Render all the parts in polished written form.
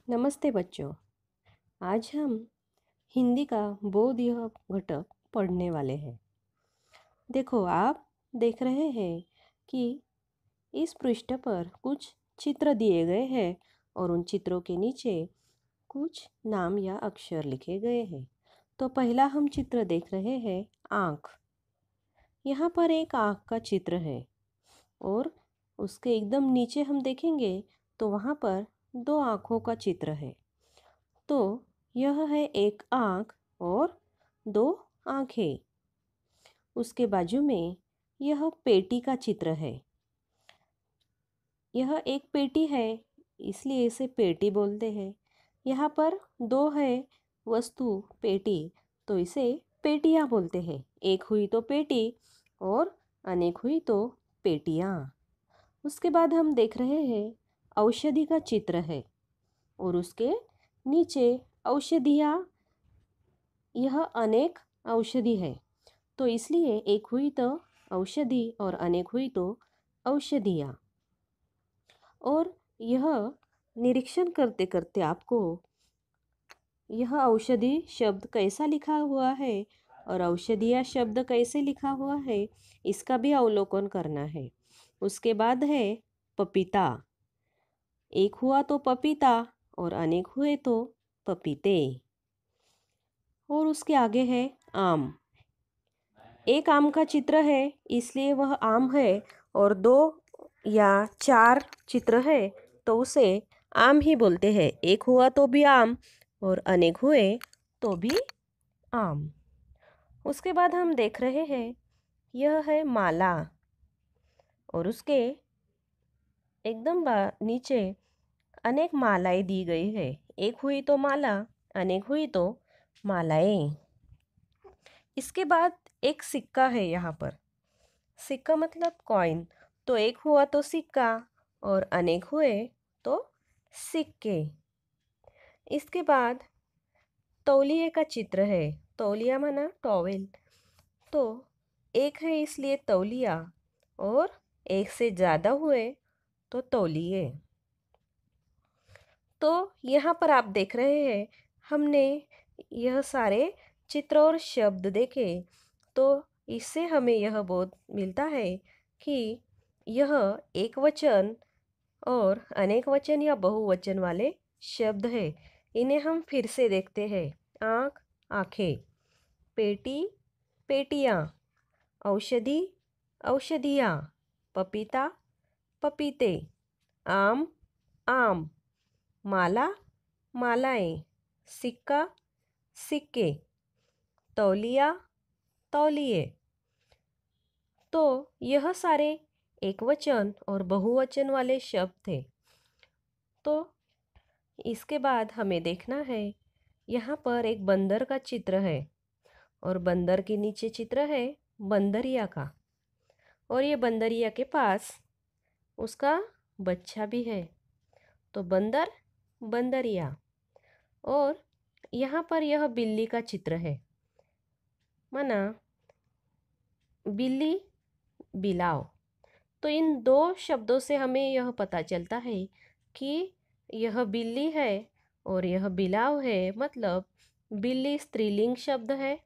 नमस्ते बच्चों। आज हम हिंदी का बोधय घटक पढ़ने वाले हैं। देखो, आप देख रहे हैं कि इस पृष्ठ पर कुछ चित्र दिए गए हैं और उन चित्रों के नीचे कुछ नाम या अक्षर लिखे गए हैं। तो पहला हम चित्र देख रहे हैं आँख। यहाँ पर एक आँख का चित्र है और उसके एकदम नीचे हम देखेंगे तो वहाँ पर दो आँखों का चित्र है। तो यह है एक आँख और दो आँखें। उसके बाजू में यह पेटी का चित्र है। यह एक पेटी है, इसलिए इसे पेटी बोलते हैं। यहाँ पर दो है वस्तु पेटी, तो इसे पेटियाँ बोलते हैं। एक हुई तो पेटी और अनेक हुई तो पेटियाँ। उसके बाद हम देख रहे हैं औषधि का चित्र है और उसके नीचे औषधियाँ, यह अनेक औषधि है, तो इसलिए एक हुई तो औषधि और अनेक हुई तो औषधियाँ। और यह निरीक्षण करते करते आपको यह औषधि शब्द कैसा लिखा हुआ है और औषधिया शब्द कैसे लिखा हुआ है, इसका भी अवलोकन करना है। उसके बाद है पपीता। एक हुआ तो पपीता और अनेक हुए तो पपीते। और उसके आगे है आम। एक आम का चित्र है, इसलिए वह आम है, और दो या चार चित्र है तो उसे आम ही बोलते हैं। एक हुआ तो भी आम और अनेक हुए तो भी आम। उसके बाद हम देख रहे हैं यह है माला और उसके एकदम नीचे अनेक मालाएं दी गई है। एक हुई तो माला, अनेक हुई तो मालाएं। इसके बाद एक सिक्का है। यहाँ पर सिक्का मतलब कॉइन। तो एक हुआ तो सिक्का और अनेक हुए तो सिक्के। इसके बाद तौलिए का चित्र है। तौलिया माना टॉवेल। तो एक है इसलिए तौलिया और एक से ज़्यादा हुए तो तौलिए। तो यहाँ पर आप देख रहे हैं हमने यह सारे चित्र और शब्द देखे, तो इससे हमें यह बोध मिलता है कि यह एक वचन और अनेक वचन या बहुवचन वाले शब्द है। इन्हें हम फिर से देखते हैं। आँख, आँखें। पेटी, पेटियाँ। औषधि, औषधियाँ। पपीता, पपीते। आम, आम। माला, मालाएं। सिक्का, सिक्के। तौलिया, तौलिए। तो यह सारे एक वचन और बहुवचन वाले शब्द थे। तो इसके बाद हमें देखना है, यहाँ पर एक बंदर का चित्र है और बंदर के नीचे चित्र है बंदरिया का, और ये बंदरिया के पास उसका बच्चा भी है। तो बंदर, बंदरिया। और यहाँ पर यह बिल्ली का चित्र है, माना बिल्ली, बिलाव। तो इन दो शब्दों से हमें यह पता चलता है कि यह बिल्ली है और यह बिलाव है। मतलब बिल्ली स्त्रीलिंग शब्द है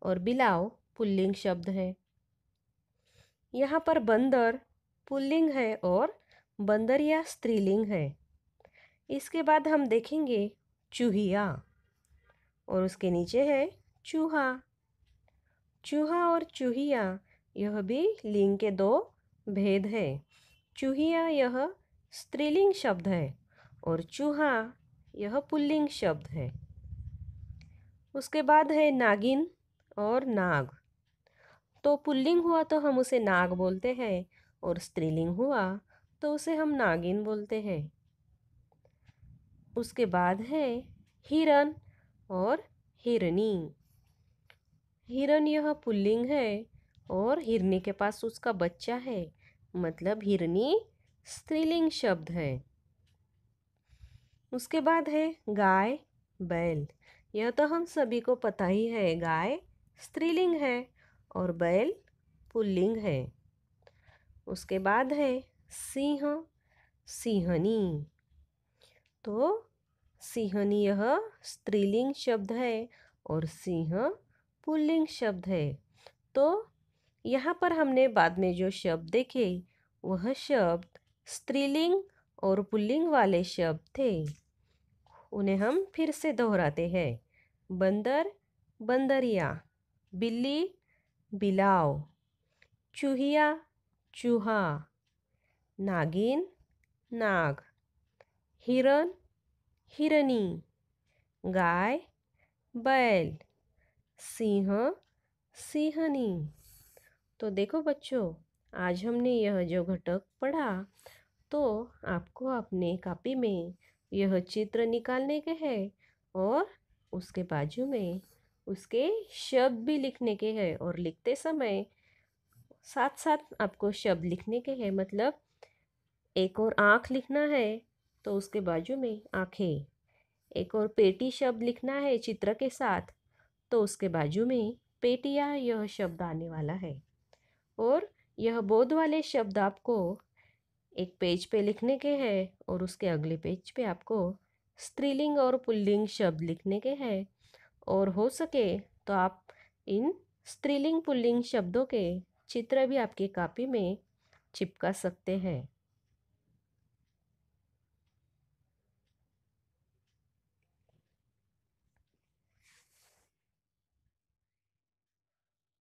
और बिलाव पुल्लिंग शब्द है। यहाँ पर बंदर पुल्लिंग है और बंदरिया स्त्रीलिंग है। इसके बाद हम देखेंगे चूहिया और उसके नीचे है चूहा। चूहा और चूहिया यह भी लिंग के दो भेद है। चूहिया यह स्त्रीलिंग शब्द है और चूहा यह पुल्लिंग शब्द है। उसके बाद है नागिन और नाग। तो पुल्लिंग हुआ तो हम उसे नाग बोलते हैं और स्त्रीलिंग हुआ तो उसे हम नागिन बोलते हैं। उसके बाद है हिरन और हिरनी। हिरन यह पुल्लिंग है और हिरनी के पास उसका बच्चा है, मतलब हिरनी स्त्रीलिंग शब्द है। उसके बाद है गाय, बैल। यह तो हम सभी को पता ही है, गाय स्त्रीलिंग है और बैल पुल्लिंग है। उसके बाद है सिंह, सिंहनी। तो सिंहनी यह स्त्रीलिंग शब्द है और सिंह पुल्लिंग शब्द है। तो यहाँ पर हमने बाद में जो शब्द देखे वह शब्द स्त्रीलिंग और पुल्लिंग वाले शब्द थे। उन्हें हम फिर से दोहराते हैं। बंदर बंदरिया, बिल्ली बिलाव, चूहिया चूहा, नागिन नाग, हिरन हिरनी, गाय बैल, सिंह सिंहनी। तो देखो बच्चों, आज हमने यह जो घटक पढ़ा तो आपको अपने कॉपी में यह चित्र निकालने के हैं और उसके बाजू में उसके शब्द भी लिखने के हैं और लिखते समय साथ साथ आपको शब्द लिखने के हैं। मतलब एक और आँख लिखना है तो उसके बाजू में आँखें, एक और पेटी शब्द लिखना है चित्र के साथ तो उसके बाजू में पेटियाँ यह शब्द आने वाला है। और यह बोध वाले शब्द आपको एक पेज पे लिखने के हैं और उसके अगले पेज पे आपको स्त्रीलिंग और पुल्लिंग शब्द लिखने के हैं। और हो सके तो आप इन स्त्रीलिंग पुल्लिंग शब्दों के चित्र भी आपकी कॉपी में चिपका सकते हैं।